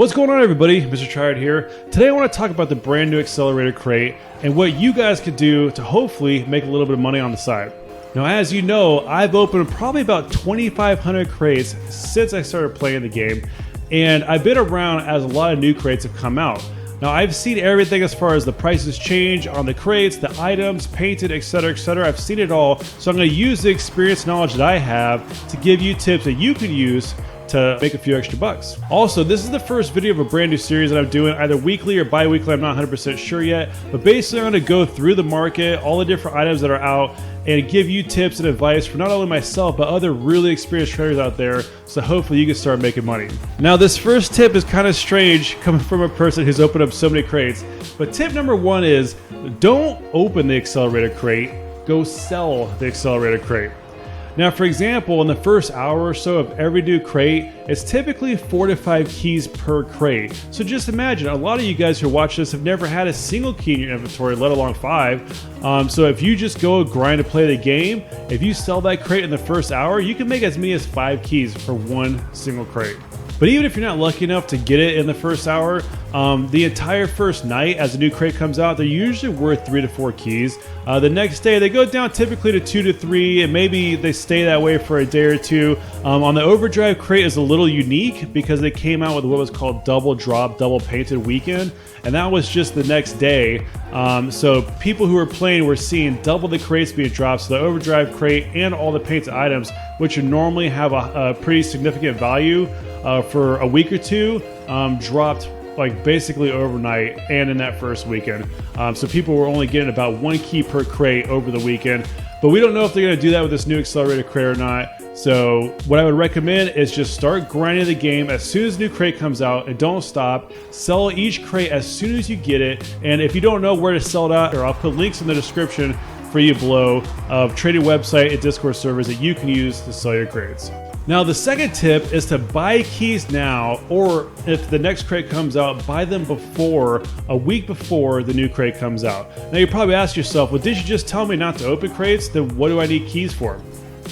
What's going on, everybody? Mr. Triad here. Today I want to talk about the brand new Accelerator crate and what you guys could do to hopefully make a little bit of money on the side. Now, as you know, I've opened probably about 2,500 crates since I started playing the game, and I've been around as a lot of new crates have come out. Now, I've seen everything as far as the prices change on the crates, the items, painted, etc., etc. I've seen it all, so I'm going to use the experience knowledge that I have to give you tips that you can use to make a few extra bucks. Also, this is the first video of a brand new series that I'm doing, either weekly or bi-weekly. I'm not 100% sure yet, but basically I'm going to go through the market, all the different items that are out, and give you tips and advice for not only myself, but other really experienced traders out there, so hopefully you can start making money. Now, this first tip is kind of strange coming from a person who's opened up so many crates, but tip number one is don't open the Accelerator crate, go sell the Accelerator crate. Now, for example, in the first hour or so of every new crate, it's typically 4 to 5 keys per crate. So just imagine, a lot of you guys who watch this have never had a single key in your inventory, let alone 5. So if you just go grind to play the game, if you sell that crate in the first hour, you can make as many as 5 keys for one single crate. But even if you're not lucky enough to get it in the first hour, the entire first night as a new crate comes out, they're usually worth 3 to 4 keys. The next day, they go down typically to 2 to 3, and maybe they stay that way for a day or two. On the Overdrive crate is a little unique because they came out with what was called Double Drop, Double Painted Weekend, and that was just the next day. So people who were playing were seeing double the crates being dropped. So the Overdrive crate and all the painted items, which would normally have a pretty significant value for a week or two, dropped like basically overnight and in that first weekend. So people were only getting about 1 key per crate over the weekend, but we don't know if they're going to do that with this new Accelerator crate or not. So what I would recommend is just start grinding the game as soon as the new crate comes out and don't stop. Sell each crate as soon as you get it, and if you don't know where to sell it at, or I'll put links in the description for you below of trading website and Discord servers that you can use to sell your crates. Now, the second tip is to buy keys now, or if the next crate comes out, buy them a week before the new crate comes out. Now, you probably ask yourself, well, did you just tell me not to open crates? Then what do I need keys for?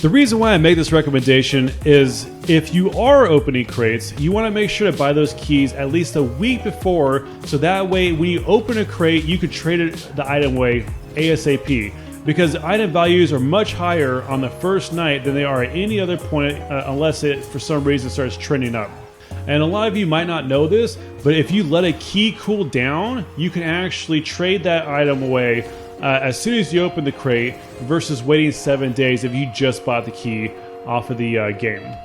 The reason why I make this recommendation is if you are opening crates, you want to make sure to buy those keys at least a week before, so that way when you open a crate, you can trade the item away ASAP. Because item values are much higher on the first night than they are at any other point unless it for some reason starts trending up. And a lot of you might not know this, but if you let a key cool down, you can actually trade that item away as soon as you open the crate versus waiting 7 days if you just bought the key off of the game.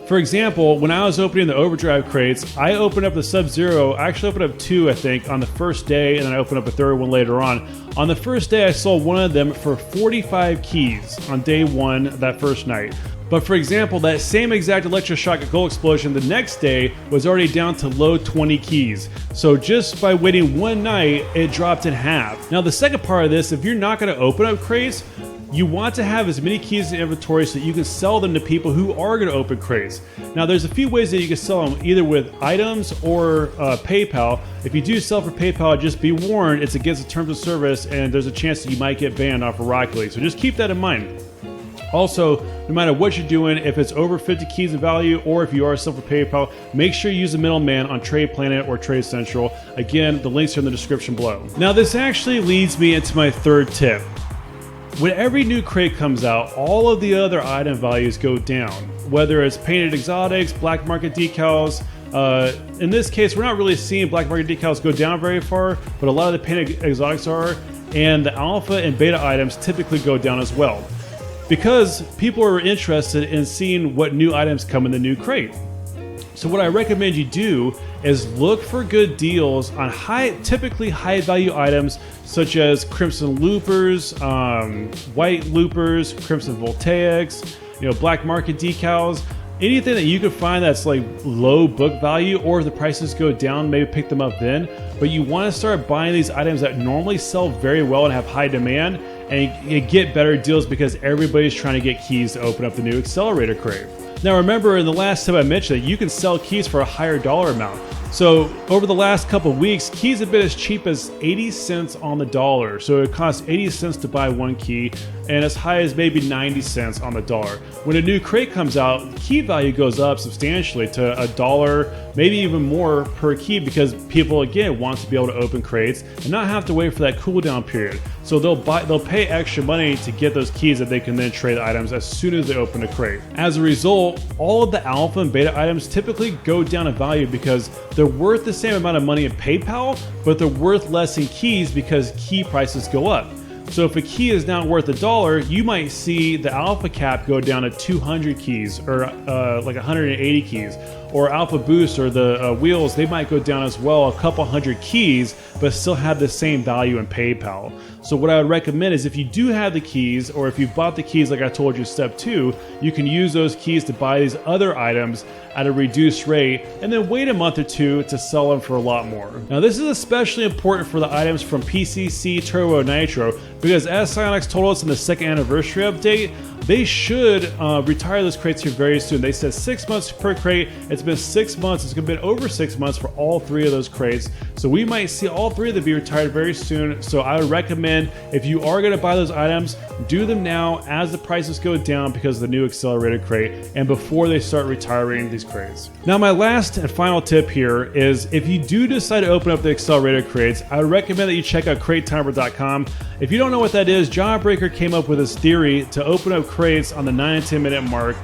For example, when I was opening the Overdrive crates, I opened up the Sub-Zero. I actually opened up 2, I think, on the first day, and then I opened up a third one later on. On the first day, I sold one of them for 45 keys on day 1 that first night. But for example, that same exact electroshock gold explosion the next day was already down to low 20 keys. So just by waiting one night, it dropped in half. Now, the second part of this, if you're not going to open up crates, you want to have as many keys in inventory so that you can sell them to people who are going to open crates. Now, there's a few ways that you can sell them, either with items or PayPal. If you do sell for PayPal, just be warned, it's against the terms of service, and there's a chance that you might get banned off of Rocket League. So just keep that in mind. Also, no matter what you're doing, if it's over 50 keys in value, or if you are selling for PayPal, make sure you use the middleman on Trade Planet or Trade Central. Again, the links are in the description below. Now, this actually leads me into my third tip. When every new crate comes out, all of the other item values go down, whether it's painted exotics, black market decals. In this case, we're not really seeing black market decals go down very far, but a lot of the painted exotics are, and the alpha and beta items typically go down as well, because people are interested in seeing what new items come in the new crate. So what I recommend you do is look for good deals on typically high value items such as Crimson Loopers, White Loopers, Crimson Voltaics, black market decals, anything that you can find that's like low book value, or if the prices go down, maybe pick them up then. But you want to start buying these items that normally sell very well and have high demand, and you get better deals because everybody's trying to get keys to open up the new Accelerator crate. Now remember, in the last tip I mentioned that you can sell keys for a higher dollar amount. So over the last couple of weeks, keys have been as cheap as 80 cents on the dollar. So it costs 80 cents to buy one key, and as high as maybe 90 cents on the dollar. When a new crate comes out, key value goes up substantially to $1, maybe even more per key, because people again want to be able to open crates and not have to wait for that cooldown period. So they'll pay extra money to get those keys that they can then trade items as soon as they open a crate. As a result, all of the alpha and beta items typically go down in value because they're worth the same amount of money in PayPal, but they're worth less in keys because key prices go up. So if a key is now worth $1, you might see the alpha cap go down to 200 keys or like 180 keys. Or Alpha Boost or the wheels, they might go down as well, a couple hundred keys, but still have the same value in PayPal. So what I would recommend is if you do have the keys, or if you've bought the keys like I told you step 2, you can use those keys to buy these other items at a reduced rate and then wait a month or two to sell them for a lot more. Now this is especially important for the items from PCC, Turbo, Nitro, because as Psyonix told us in the 2nd anniversary update, they should retire those crates here very soon. They said 6 months per crate. It's been 6 months. It's been over 6 months for all 3 of those crates. So we might see all 3 of them be retired very soon. So I would recommend, if you are going to buy those items, do them now as the prices go down because of the new Accelerator crate and before they start retiring these crates. Now my last and final tip here is if you do decide to open up the Accelerator crates, I would recommend that you check out CrateTimer.com. If you don't know what that is, Jawbreaker came up with this theory to open up crates on the 9 and 10 minute mark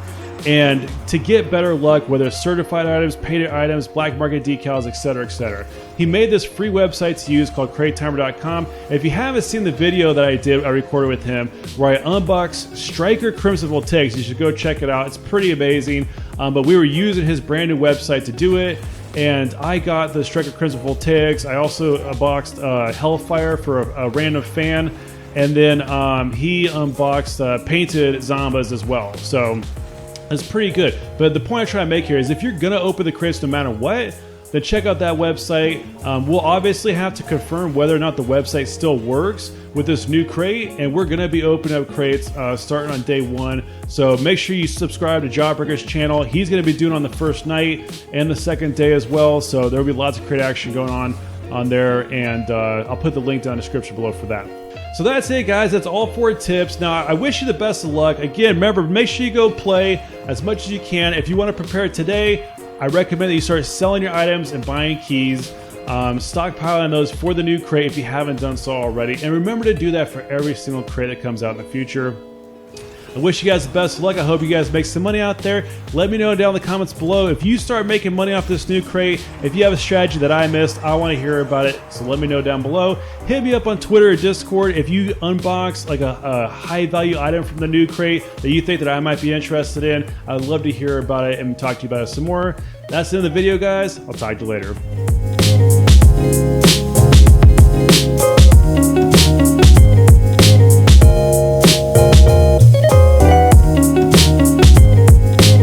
and to get better luck, whether it's certified items, painted items, black market decals, etc., etc. He made this free website to use called CrateTimer.com. If you haven't seen the video that I recorded with him where I unboxed Striker Crimson Voltaics, you should go check it out. It's pretty amazing. But we were using his brand new website to do it. And I got the Striker Crimson Voltaics. I also unboxed Hellfire for a random fan. And then he unboxed painted Zombas as well. So it's pretty good. But the point I'm trying to make here is if you're going to open the crates no matter what, then check out that website. We'll obviously have to confirm whether or not the website still works with this new crate, and we're going to be opening up crates starting on day 1. So make sure you subscribe to Jawbreaker's channel. He's going to be doing it on the first night and the second day as well. So there will be lots of crate action going on there, and I'll put the link down in the description below for that. So that's it, guys. That's all 4 tips. Now, I wish you the best of luck. Again, remember, make sure you go play as much as you can. If you want to prepare today, I recommend that you start selling your items and buying keys, stockpiling those for the new crate if you haven't done so already. And remember to do that for every single crate that comes out in the future. I wish you guys the best of luck. I hope you guys make some money out there. Let me know down in the comments below if you start making money off this new crate. If you have a strategy that I missed, I want to hear about it. So let me know down below. Hit me up on Twitter or Discord if you unbox like a high value item from the new crate that you think that I might be interested in. I'd love to hear about it and talk to you about it some more. That's the end of the video, guys. I'll talk to you later.